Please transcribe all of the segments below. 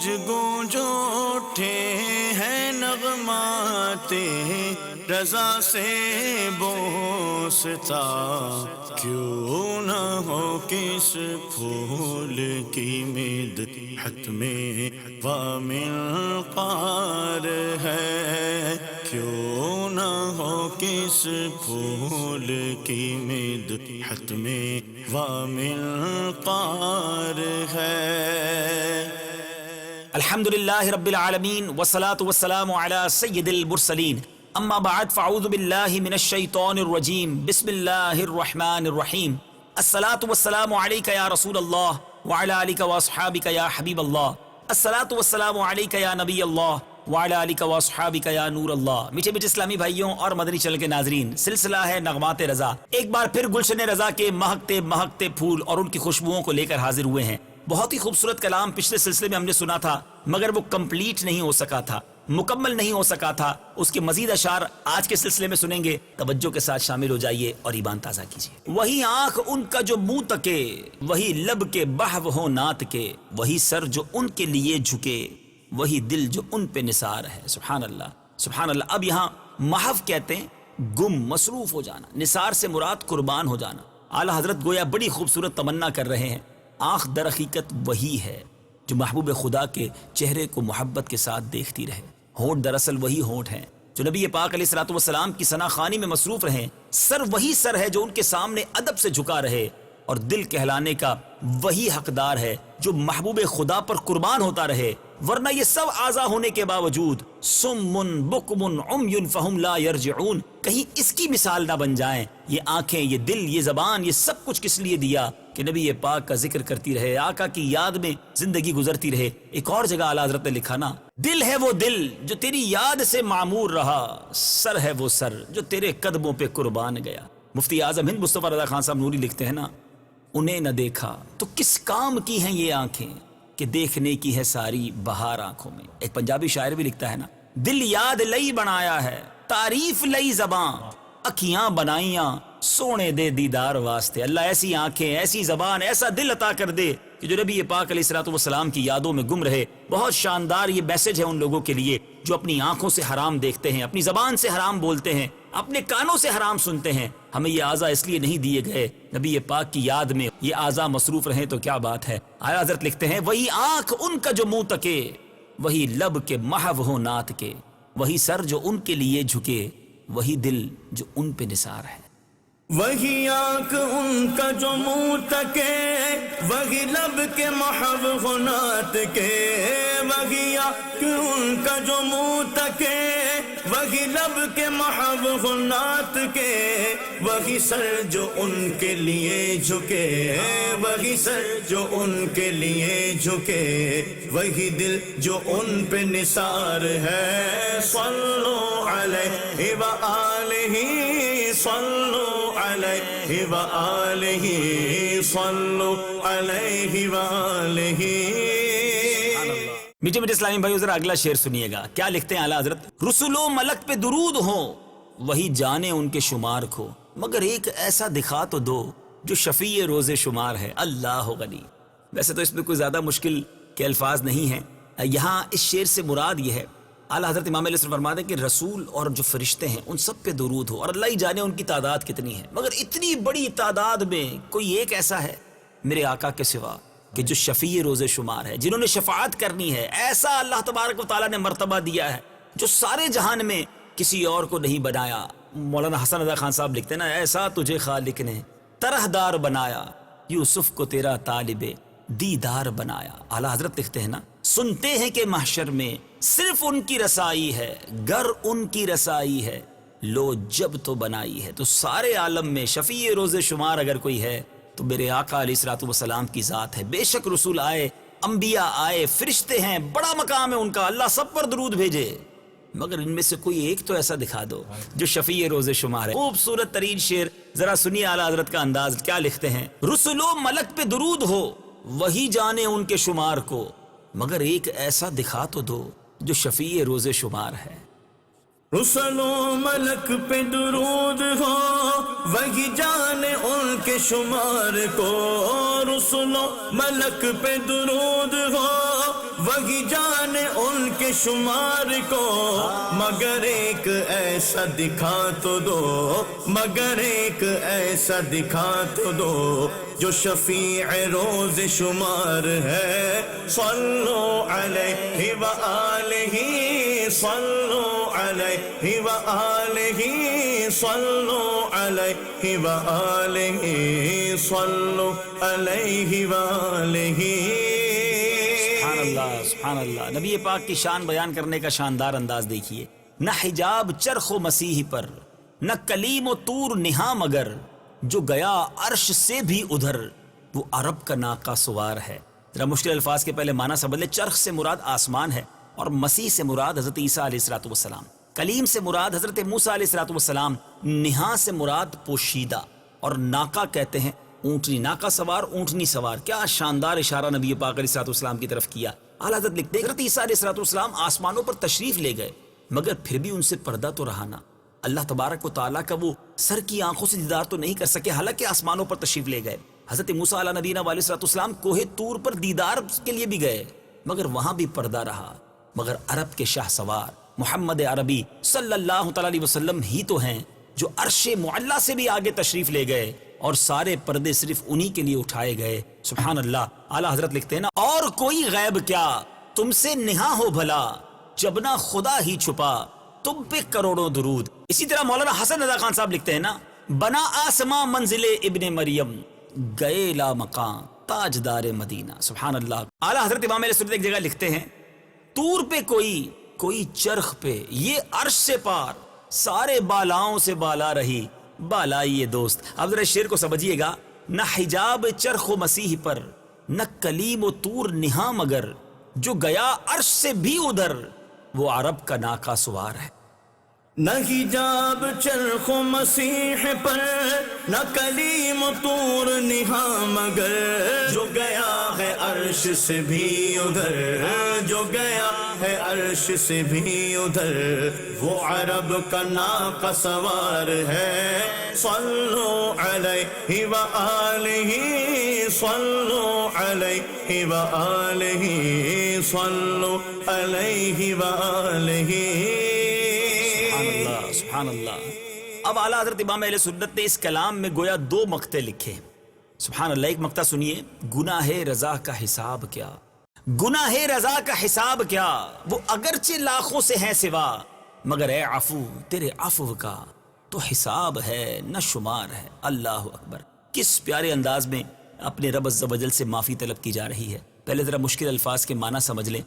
گونج گونج اٹھے ہیں نغمات رضا سے بوستا، کیوں نہ ہو کس پھول کی مدحت میں وامل قار ہے، کیوں نہ ہو کس پھول کی مدحت میں وامل قار ہے۔ الحمدللہ رب العالمین والصلاة والسلام علی سید المرسلین، اما بعد فاعوذ باللہ من الشیطان الرجیم، بسم اللہ الرحمن الرحیم۔ الصلاة والسلام علیک یا رسول اللہ وعلی آلک واصحابک یا حبیب اللہ، الصلاة والسلام علیک یا نبی اللہ وعلی آلک واصحابک یا نور اللہ۔ میٹھے میٹھے اسلامی بھائیوں اور مدنی چینل کے ناظرین، سلسلہ ہے نغمات رضا، ایک بار پھر گلشن رضا کے مہکتے مہکتے پھول اور ان کی خوشبوؤں کو لے کر حاضر ہوئے ہیں۔ بہت ہی خوبصورت کلام پچھلے سلسلے میں ہم نے سنا تھا، مگر وہ کمپلیٹ نہیں ہو سکا تھا، مکمل نہیں ہو سکا تھا۔ اس کے مزید اشعار آج کے سلسلے میں سنیں گے، توجہ کے ساتھ شامل ہو جائیے اور ایمان تازہ کیجیے۔ وہی آنکھ ان کا جو منہ تکے، وہی لب کے بہو ہو نعت کے، وہی سر جو ان کے لیے جھکے، وہی دل جو ان پہ نثار ہے۔ سبحان اللہ سبحان اللہ۔ اب یہاں محو کہتے ہیں گم، مصروف ہو جانا، نثار سے مراد قربان ہو جانا۔ اعلیٰ حضرت گویا بڑی خوبصورت تمنا کر رہے ہیں، آنکھ در حقیقت وہی ہے جو محبوب خدا کے چہرے کو محبت کے ساتھ دیکھتی رہے، ہونٹ دراصل وہی ہونٹ ہیں جو نبی پاک علیہ الصلوۃ والسلام کی ثنا خوانی میں مصروف رہیں، سر وہی سر ہے جو ان کے سامنے ادب سے جھکا رہے، اور دل کہلانے کا وہی حقدار ہے جو محبوب خدا پر قربان ہوتا رہے، ورنہ یہ سب اعضا ہونے کے باوجود سم بکم عمی فہم لا یرجعون، کہیں اس کی مثال نہ بن جائیں۔ یہ آنکھیں، یہ دل، یہ زبان، یہ سب کچھ کس لیے دیا کہ نبی پاک کا ذکر کرتی رہے، آقا کی یاد میں زندگی گزرتی رہے۔ ایک اور جگہ اعلیٰ حضرت نے لکھا نا، دل ہے وہ دل جو تیری یاد سے معمور رہا، سر ہے وہ سر جو تیرے قدموں پہ قربان گیا۔ مفتی اعظم ہند مصطفیٰ رضا خان صاحب نوری لکھتے ہیں نا، انہیں نہ دیکھا تو کس کام کی ہیں یہ آنکھیں کہ دیکھنے کی ہے ساری بہار آنکھوں میں۔ ایک پنجابی شاعر بھی لکھتا ہے نا، دل یاد لئی بنایا ہے تعریف لئی زباں، اکھیاں بنائیاں سونے دے دیدار واسطے۔ اللہ ایسی آنکھیں، ایسی زبان، ایسا دل عطا کر دے کہ جو نبی پاک علیہ الصلوۃ والسلام کی یادوں میں گم رہے۔ بہت شاندار یہ میسج ہے ان لوگوں کے لیے جو اپنی آنکھوں سے حرام دیکھتے ہیں، اپنی زبان سے حرام بولتے ہیں، اپنے کانوں سے حرام سنتے ہیں۔ ہمیں یہ اعضا اس لیے نہیں دیے گئے، نبی پاک کی یاد میں یہ اعضا مصروف رہیں تو کیا بات ہے۔ اعلیٰ حضرت لکھتے ہیں، وہی آنکھ ان کا جو منہ تکے، وہی لب کے محو ہو نعت کے، وہی سر جو ان کے لیے جھکے، وہی دل جو ان پہ نثار ہے۔ وہی آنکھ ان کا جو منہ تکے، وہی لب کے محو ہو نعت کے، وہی آنکھ ان کا جو منہ تکے، وہی لب کے محو ہو نعت کے، وہی سر جو ان کے لیے جھکے، وہی سر جو ان کے لیے جھکے، وہی دل جو ان پہ نثار ہے۔ صلو علیہ وآلہ، صلو علیہ وآلہ، صلو علیہ وآلہ۔ میٹھے میٹھے اسلامی بھائیو، ذرا اگلا شعر سنیے گا، کیا لکھتے ہیں اعلیٰ حضرت؟ رسول و ملک پہ درود ہو، وہی جانے ان کے شمار کو، مگر ایک ایسا دکھا تو دو جو شفیع روز شمار ہے۔ اللہ غنی۔ ویسے تو اس میں کوئی زیادہ مشکل کے الفاظ نہیں ہیں، یہاں اس شعر سے مراد یہ ہے، اعلیٰ حضرت امام علیہ السلام فرماتے ہیں کہ رسول اور جو فرشتے ہیں ان سب پہ درود ہو، اور اللہ ہی جانے ان کی تعداد کتنی ہے، مگر اتنی بڑی تعداد میں کوئی ایک ایسا ہے میرے آقا کے سوا کہ جو شفیع روز شمار ہے، جنہوں نے شفاعت کرنی ہے۔ ایسا اللہ تبارک و تعالیٰ نے مرتبہ دیا ہے جو سارے جہان میں کسی اور کو نہیں بنایا۔ مولانا حسن رضا خان صاحب لکھتے ہیں نا، ایسا تجھے خالق نے طرح دار بنایا، یوسف کو تیرا طالب دیدار بنایا۔ اعلیٰ حضرت لکھتے ہیں نا، سنتے ہیں کہ محشر میں صرف ان کی رسائی ہے، گر ان کی رسائی ہے لو جب تو بنائی ہے۔ تو سارے عالم میں شفیع روز شمار اگر کوئی ہے تو میرے آقا علیہ الصلوۃ والسلام کی ذات ہے۔ بے شک رسول آئے، انبیاء آئے، فرشتے ہیں، بڑا مقام ہے ان کا، اللہ سب پر درود بھیجے، مگر ان میں سے کوئی ایک تو ایسا دکھا دو جو شفیع روز شمار ہے۔ خوبصورت ترین شعر، ذرا سنیے اعلیٰ حضرت کا انداز، کیا لکھتے ہیں؟ رسول و ملک پہ درود ہو، وہی جانے ان کے شمار کو، مگر ایک ایسا دکھا تو دو جو شفیع روز شمار ہے۔ رسل و ملک پہ درود ہو، وہی جانے ان کے شمار کو، رسل و ملک پہ درود ہو، وہی جانے ان کے شمار کو، مگر ایک ایسا دکھا تو دو، مگر ایک ایسا دکھا تو دو جو شفیع روز شمار ہے۔ صلو علیہ وآلہ، صلو علیہ وآلہ، صلو علیہ وآلہ، صلو علیہ وآلہ۔ سبحان اللہ سبحان اللہ۔ نبی پاک کی شان بیان کرنے کا شاندار انداز دیکھیے۔ نہ حجاب چرخ و مسیح پر، نہ کلیم و طور نہاں، مگر جو گیا عرش سے بھی ادھر، وہ عرب کا ناقہ سوار ہے۔ ذرا مشکل الفاظ کے پہلے معنی سمجھ لیں۔ چرخ سے مراد آسمان ہے، اور مسیح سے مراد حضرت عیسیٰ علیہ السلام، کلیم سے مراد حضرت موسیٰ علیہ السلام، نہاں سے مراد پوشیدہ، اور ناقہ کہتے ہیں اونٹنی، ناقہ سوار اونٹنی سوار۔ کیا شاندار اشارہ نبی پاک علیہ السلام کی طرف کیا۔ اعلیٰ حضرت لکھتے ہیں حضرت عیسیٰ علیہ السلام آسمانوں پر تشریف لے گئے، مگر پھر بھی ان سے پردہ تو رہا نہ۔ اللہ تبارک و تعالیٰ کا وہ سر کی آنکھوں سے دیدار تو نہیں کر سکے، حالانکہ آسمانوں پر تشریف لے گئے۔ حضرت موسیٰ علیہ نبینا علیہ السلام کوہ طور پر دیدار کے لیے بھی گئے، مگر وہاں بھی پردہ رہا۔ مگر عرب کے شاہ سوار محمد عربی صلی اللہ تعالی علیہ وسلم ہی تو ہیں جو عرش معلیٰ سے بھی آگے تشریف لے گئے، اور سارے پردے صرف انہی کے لیے اٹھائے گئے۔ سبحان اللہ۔ اعلیٰ حضرت لکھتے ہیں نا، اور کوئی غیب کیا تم سے نہاں ہو بھلا، جب نہ خدا ہی چھپا تم پہ کروڑوں درود۔ اسی طرح مولانا حسن رضا خان صاحب لکھتے ہیں نا، بنا آسماں منزل ابن مریم، گئے لا مقام تاجدار مدینہ۔ سبحان اللہ۔ اعلیٰ حضرت امام علیہ السنت ایک جگہ لکھتے ہیں، طور پہ کوئی چرخ پہ، یہ عرش سے پار، سارے بالاؤں سے بالا رہی بالائی دوست۔ اب ذرا شعر کو سمجھیے گا، نہ حجاب چرخ و مسیح پر، نہ کلیم و طور نہاں، مگر جو گیا عرش سے بھی ادھر، وہ عرب کا ناقہ سوار ہے۔ نہ حجاب چرخ و مسیح پر، نہ کلیم و طور نہاں، مگر جو گیا ہے عرش سے بھی ادھر، جو گیا ہے عرش سے بھی ادھر، وہ عرب کا ناقہ سوار ہے۔ صلو علیہ وآلہ، صلو علیہ وآلہ، صلو علیہ وآلہ۔ سبحان اللہ۔ اب اعلیٰ حضرت امام اہل سنت نے اس کلام میں گویا دو مقطع لکھے۔ سبحان اللہ۔ ایک مقطع سنیے، گناہ رضا کا حساب کیا، گناہ رضا کا حساب کیا، وہ اگرچہ لاکھوں سے ہیں سوا، مگر اے عفو تیرے عفو کا تو حساب ہے نہ شمار ہے۔ اللہ اکبر۔ کس پیارے انداز میں اپنے رب عز و جل سے معافی طلب کی جا رہی ہے۔ پہلے ذرا مشکل الفاظ کے معنی سمجھ لیں۔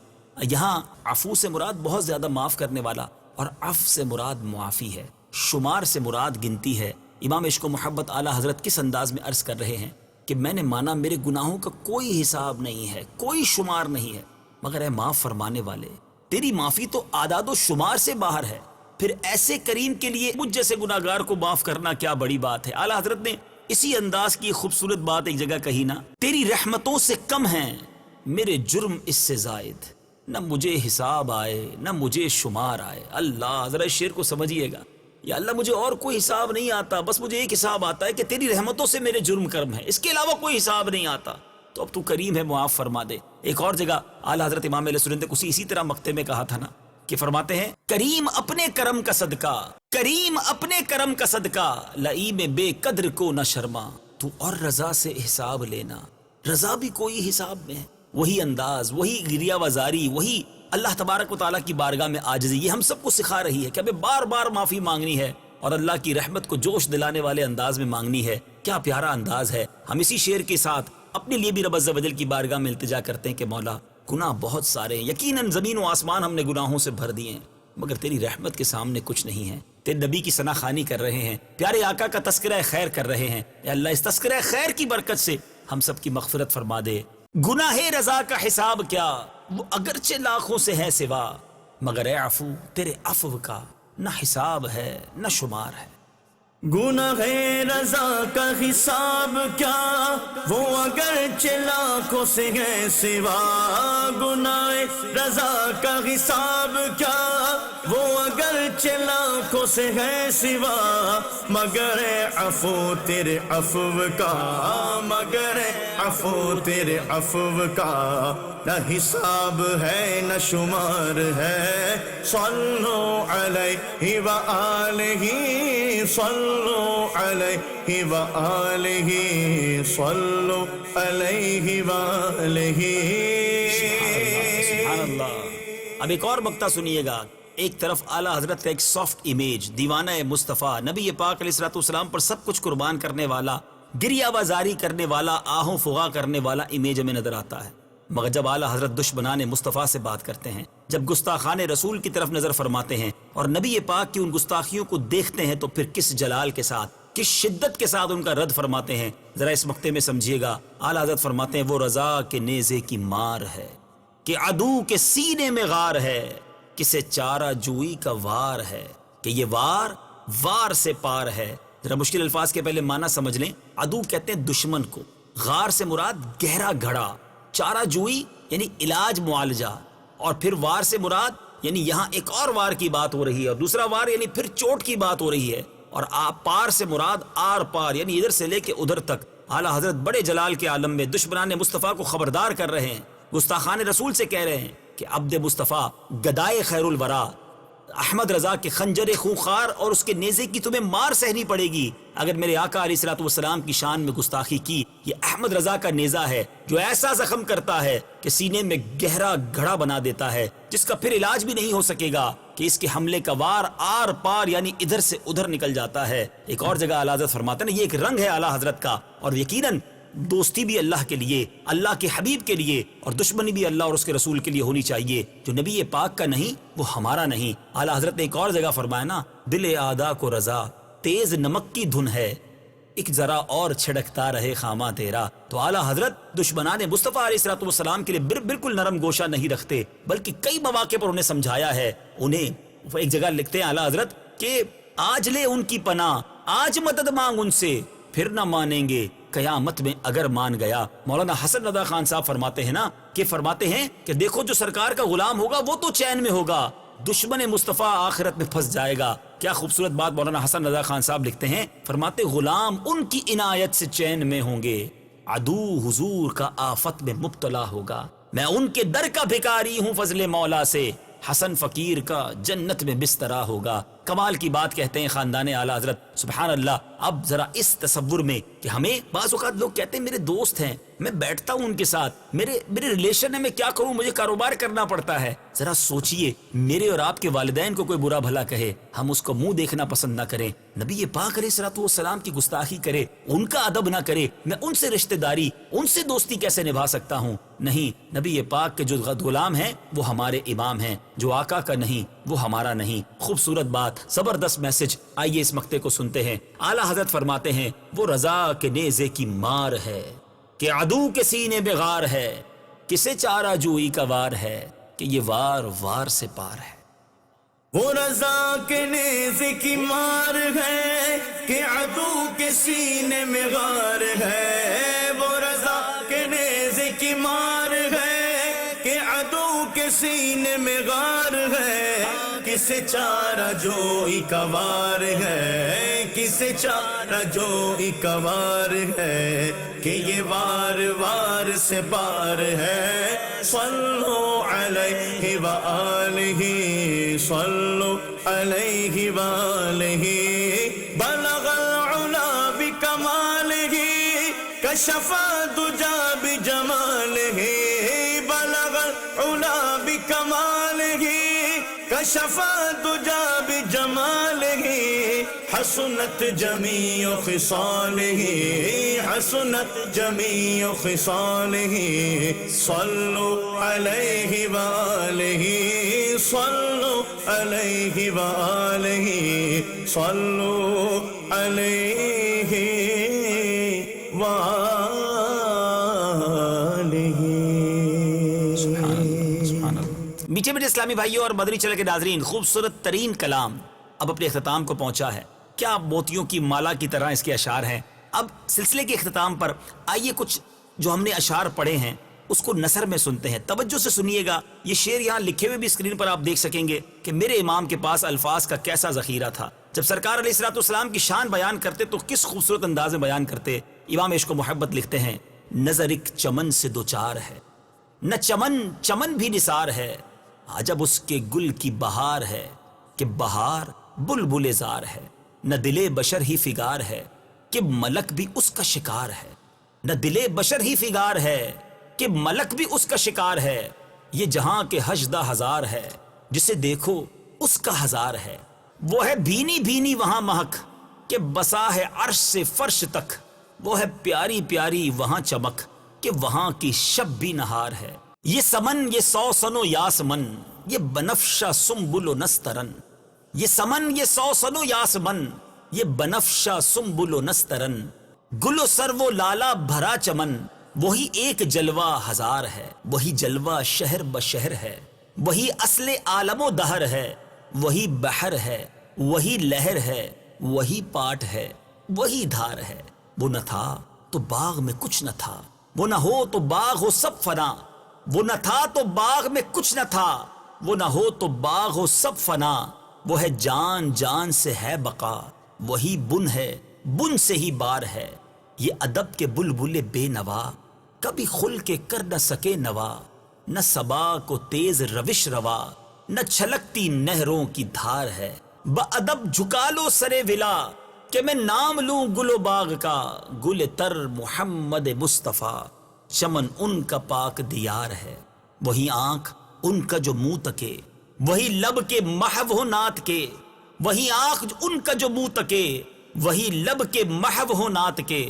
یہاں عفو سے مراد بہت زیادہ معاف کرنے والا، اور عفو سے مراد معافی ہے، شمار سے مراد گنتی ہے۔ امام عشق و محبت اعلیٰ حضرت کس انداز میں عرض کر رہے ہیں کہ میں نے مانا میرے گناہوں کا کوئی حساب نہیں ہے، کوئی شمار نہیں ہے، مگر اے معاف فرمانے والے، تیری معافی تو اعداد و شمار سے باہر ہے، پھر ایسے کریم کے لیے مجھ جیسے گناہگار کو معاف کرنا کیا بڑی بات ہے۔ اعلیٰ حضرت نے اسی انداز کی خوبصورت بات ایک جگہ کہی نا، تیری رحمتوں سے کم ہیں میرے جرم اس سے زائد، نہ مجھے حساب آئے نہ مجھے شمار آئے۔ اللہ، ذرا اس شعر کو سمجھیے گا، یا اللہ مجھے اور کوئی حساب نہیں آتا، بس مجھے ایک حساب آتا ہے کہ تیری رحمتوں سے میرے جرم کرم ہے، اس کے علاوہ کوئی حساب نہیں آتا، تو اب تو کریم ہے، معاف فرما دے۔ ایک اور جگہ اعلیٰ حضرت امام علیہ السنت نے اسی طرح مقطع میں کہا تھا نا، کہ فرماتے ہیں، کریم اپنے کرم کا صدقہ، کریم اپنے کرم کا صدقہ، لئیم بے قدر کو نہ شرما، تو اور رضا سے حساب لینا، رضا بھی کوئی حساب میں ہے۔ وہی انداز، وہی گریہ وزاری، وہی اللہ تبارک و تعالیٰ کی بارگاہ میں عاجزی، یہ ہم سب کو سکھا رہی ہے کہ ہمیں بار بار معافی مانگنی ہے، اور اللہ کی رحمت کو جوش دلانے والے انداز میں مانگنی ہے۔ کیا پیارا انداز ہے۔ ہم اسی شعر کے ساتھ اپنے لیے بھی رب عز و جل کی بارگاہ میں التجا کرتے ہیں کہ مولا، گناہ بہت سارے ہیں، یقیناً زمین و آسمان ہم نے گناہوں سے بھر دیے ہیں، مگر تیری رحمت کے سامنے کچھ نہیں ہے۔ تیرے نبی کی ثنا خوانی کر رہے ہیں، پیارے آقا کا تذکرہ خیر کر رہے ہیں، اے اللہ اس تذکرہ خیر کی برکت سے ہم سب کی مغفرت فرما دے۔ گناہ رضا کا حساب کیا، وہ اگرچہ لاکھوں سے ہے سوا، مگر اے عفو تیرے عفو کا نہ حساب ہے نہ شمار ہے۔ گناہ رضا کا حساب کیا، وہ اگرچہ لاکھوں سے ہے سوا، گناہ رضا کا حساب کیا، وہ اگر لاکھوں سے ہے سوا، مگر عفو تیرے عفو کا، مگر عفو تیرے عفو کا، نہ حساب ہے نہ شمار ہے۔ صلو علیہ وآلہ، صلو علیہ وآلہ، صلو علیہ وآلہ۔ سبحان اللہ۔ اب ایک اور مقطع سنیے گا۔ ایک طرف اعلیٰ حضرت کا ایک سافٹ امیج، دیوانہ مصطفیٰ، نبی پاک علیہ الصلوۃ والسلام پر سب کچھ قربان کرنے والا، گریہ بازاری کرنے والا، آہوں فغاں کرنے والا امیج ہمیں نظر آتا ہے۔ مگر جب اعلیٰ حضرت دشمنان مصطفیٰ سے بات کرتے ہیں، جب گستاخان رسول کی طرف نظر فرماتے ہیں اور نبی پاک کی ان گستاخیوں کو دیکھتے ہیں، تو پھر کس جلال کے ساتھ، کس شدت کے ساتھ ان کا رد فرماتے ہیں، ذرا اس مقطع میں سمجھیے گا۔ اعلیٰ حضرت فرماتے ہیں وہ رضا کے نیزے کی مار ہے کہ عدو کے سینے میں غار ہے، کسے چارہ جوئی کا وار ہے، کہ یہ وار سے پار ہے۔ ذرا مشکل الفاظ کے پہلے معنی سمجھ لیں۔ عدو کہتے ہیں دشمن کو، غار سے مراد گہرا گھڑا، چارہ جوئی یعنی علاج معالجہ، اور پھر وار سے مراد یعنی یہاں ایک اور وار کی بات ہو رہی ہے، اور دوسرا وار یعنی پھر چوٹ کی بات ہو رہی ہے، اور پار سے مراد آر پار یعنی ادھر سے لے کے ادھر تک۔ اعلیٰ حضرت بڑے جلال کے عالم میں دشمنان مصطفیٰ کو خبردار کر رہے ہیں، گستاخان رسول سے کہہ رہے ہیں کہ عبد مصطفیٰ، گدائے خیر الورا، احمد رضا کے خنجر خونخوار اور اس کے نیزے کی تمہیں مار سہنی پڑے گی اگر میرے آقا علیہ الصلوۃ والسلام کی شان میں گستاخی کی۔ یہ احمد رضا کا نیزہ ہے جو ایسا زخم کرتا ہے کہ سینے میں گہرا گھڑا بنا دیتا ہے، جس کا پھر علاج بھی نہیں ہو سکے گا، کہ اس کے حملے کا وار آر پار یعنی ادھر سے ادھر نکل جاتا ہے۔ ایک اور جگہ اعلیٰ حضرت فرماتے ہیں یہ ایک رنگ ہے اعلیٰ حضرت کا، اور یقیناً دوستی بھی اللہ کے لیے، اللہ کے حبیب کے لیے، اور دشمنی بھی اللہ اور اس کے رسول کے لیے ہونی چاہیے۔ جو نبی پاک کا نہیں وہ ہمارا نہیں۔ اعلیٰ حضرت نے ایک اور جگہ فرمایا نا، دل اعدا کو رضا تیز نمک کی دھن ہے، ایک ذرا اور چھڑکتا رہے خامہ تیرا۔ تو اعلیٰ حضرت دشمنان مصطفیٰ علیہ الصلوۃ والسلام کے لیے بالکل نرم گوشہ نہیں رکھتے، بلکہ کئی مواقع پر انہیں سمجھایا ہے۔ انہیں ایک جگہ لکھتے ہیں اعلیٰ حضرت کہ آج لے ان کی پناہ، آج مدد مانگ ان سے، پھر نہ مانیں گے قیامت میں اگر مان گیا۔ مولانا حسن رضا خان صاحب فرماتے ہیں کہ دیکھو جو سرکار کا غلام ہوگا وہ تو چین میں ہوگا، دشمن مصطفیٰ آخرت میں پھنس جائے گا۔ کیا خوبصورت بات مولانا حسن رضا خان صاحب لکھتے ہیں، فرماتے غلام ان کی عنایت سے چین میں ہوں گے، عدو حضور کا آفت میں مبتلا ہوگا۔ میں ان کے در کا بھکاری ہوں فضل مولا سے، حسن فقیر کا جنت میں بسترا ہوگا۔ کمال کی بات کہتے ہیں خاندان اعلیٰ حضرت، سبحان اللہ۔ اب ذرا اس تصور میں کہ ہمیں بعض اوقات لوگ کہتے ہیں میرے دوست ہیں، میں بیٹھتا ہوں ان کے ساتھ، میرے ریلیشن ہے، میں کیا کروں، مجھے کاروبار کرنا پڑتا ہے۔ ذرا سوچئے، میرے اور آپ کے والدین کو کوئی برا بھلا کہے، ہم اس کو منہ دیکھنا پسند نہ کریں، نبی پاک علیہ الصلوۃ والسلام کی گستاخی کرے، ان کا ادب نہ کرے، میں ان سے رشتہ داری، ان سے دوستی کیسے نبھا سکتا ہوں؟ نہیں، نبی پاک کے جو غلام ہیں وہ ہمارے امام ہیں، جو آقا کا نہیں وہ ہمارا نہیں۔ خوبصورت بات، زبردست میسج۔ آئیے اس مقطع کو سنتے ہیں۔ اعلیٰ حضرت فرماتے ہیں وہ رضا کے نیزے کی مار ہے کہ عدو کے سینے میں غار ہے، کسے چارہ جوئی کا وار ہے، کہ یہ وار سے پار ہے۔ وہ رضا کے نیزے کی مار ہے کہ عدو کے سینے میں غار ہے، وہ رضا کے نیزے کی مار ہے کہ عدو کے سینے میں غار ہے، کسے چارہ جوئی کا وار ہے، کسے چارہ جوئی کا وار ہے، کہ یہ وار سے پار ہے۔ صلو علیہ وآلہ، صلو علیہ وآلہ، بلغ العلا بکمالہ، کشف الدجی بجمالہ، بلغ العلا بکمالہ، کشف الدجی بجمالہ، حسنت جمیع خصالہ، حسنت جمیع خصالہ، صلو علیہ وآلہ، صلو علیہ وآلہ، صلو علیہ وآلہ۔ میٹھے میٹھے اسلامی بھائیوں اور مدنی چینل کے ناظرین، خوبصورت ترین کلام اب اپنے اختتام کو پہنچا ہے۔ کیا موتیوں کی مالا کی طرح اس کے اشعار ہیں۔ اب سلسلے کے اختتام پر آئیے کچھ جو ہم نے اشعار پڑھے ہیں اس کو نثر میں سنتے ہیں. توجہ سے سنیے گا, یہ شعر یہاں لکھے ہوئے بھی اسکرین پر آپ دیکھ سکیں گے کہ میرے امام کے پاس الفاظ کا کیسا ذخیرہ تھا. جب سرکار علیہ الصلوۃ والسلام کی شان بیان کرتے تو کس خوبصورت انداز میں بیان کرتے. امام عشق و محبت لکھتے ہیں, نظر ایک چمن سے دو چار ہے, نہ چمن چمن بھی نثار ہے, عجب اس کے گل کی بہار ہے کہ بہار بلبل زار ہے. نہ دل بشر ہی فگار ہے کہ ملک بھی اس کا شکار ہے, نہ دل بشر ہی فگار ہے کہ ملک بھی اس کا شکار ہے. یہ جہاں کے حشدہ ہزار ہے, جسے دیکھو اس کا ہزار ہے. وہ ہے بھینی بھینی وہاں مہک کہ بسا ہے عرش سے فرش تک. وہ ہے پیاری پیاری وہاں چمک کہ وہاں کی شب بھی نہار ہے. یہ سمن یہ سوسن و یاسمن یہ بنفشہ سنبل و نسترن. یہ سمن یہ سوسن و یاسمن یہ بنفشہ سنبل و نسترن. گل و سرو و لالا بھرا چمن وہی ایک جلوہ ہزار ہے. وہی جلوہ شہر بشہر ہے, وہی اصل عالم و دہر ہے. وہی بحر ہے, وہی لہر ہے, وہی پاٹ ہے, وہی دھار ہے. وہ نہ تھا تو باغ میں کچھ نہ تھا, وہ نہ ہو تو باغ ہو سب فنا. وہ نہ تھا تو باغ میں کچھ نہ تھا, وہ نہ ہو تو باغ ہو سب فنا. وہ ہے جان جان سے ہے بقا, وہی بن ہے بن سے ہی بار ہے. یہ ادب کے بلبل بے نوا کبھی خل کے کر نہ سکے نوا. نہ صبا کو تیز روش روا نہ چھلکتی نہروں کی دھار ہے. بادب جھکا لو سرے ولا کہ میں نام لوں گل و باغ کا. گل تر محمد مصطفیٰ چمن ان کا پاک دیار ہے. وہی آنکھ ان کا جو منہ تکے, وہی لب کے محو ہو نعت کے. وہی آنکھ ان کا جو منہ تکے, وہی لب کے محو ہو نعت کے.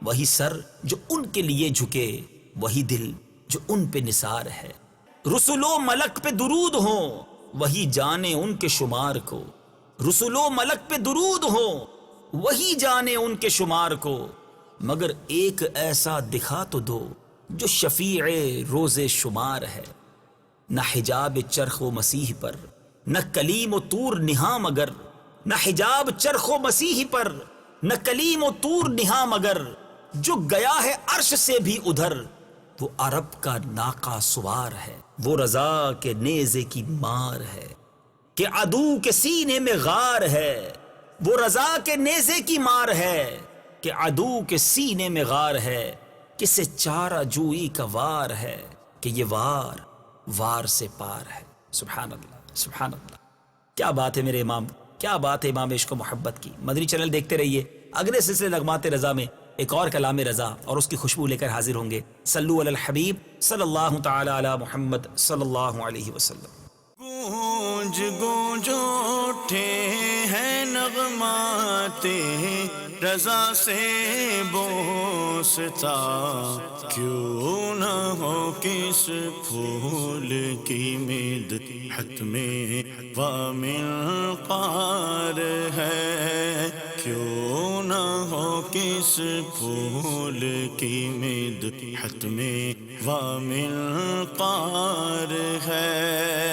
وہی سر جو ان کے لیے جھکے, وہی دل جو ان پہ نثار ہے. رسول و ملک پہ درود ہوں وہی جانے ان کے شمار کو. رسول و ملک پہ درود ہوں وہی جانے ان کے شمار کو. مگر ایک ایسا دکھا تو دو جو شفیع روز شمار ہے. نہ حجاب چرخ و مسیح پر نہ کلیم و طور نہاں مگر. نہ حجاب چرخ و مسیح پر نہ کلیم و طور نہاں مگر. جو گیا ہے عرش سے بھی ادھر وہ عرب کا ناقہ سوار ہے. وہ رضا کے نیزے کی مار ہے کہ عدو کے سینے میں غار ہے. وہ رضا کے نیزے کی مار ہے کہ عدو کے سینے میں غار ہے. کسے چارہ جوئی کا وار ہے کہ یہ وار وار سے پار ہے. سبحان اللہ سبحان اللہ. کیا بات ہے میرے امام, کیا بات ہے امام عشق و محبت کی. مدنی چینل دیکھتے رہیے. اگلے سلسلے نغمات رضا میں ایک اور کلام رضا اور اس کی خوشبو لے کر حاضر ہوں گے. صلو علی الحبیب صلی اللہ تعالی علی محمد صلی اللہ علیہ وسلم. گونج گونج اٹھے ہیں نغمات رضا سے بوستا. کیوں نہ ہو کس پھول کی مدحت میں وامل قار ہے. کیوں نہ ہو کس پھول کی مدحت میں وامل قار ہے.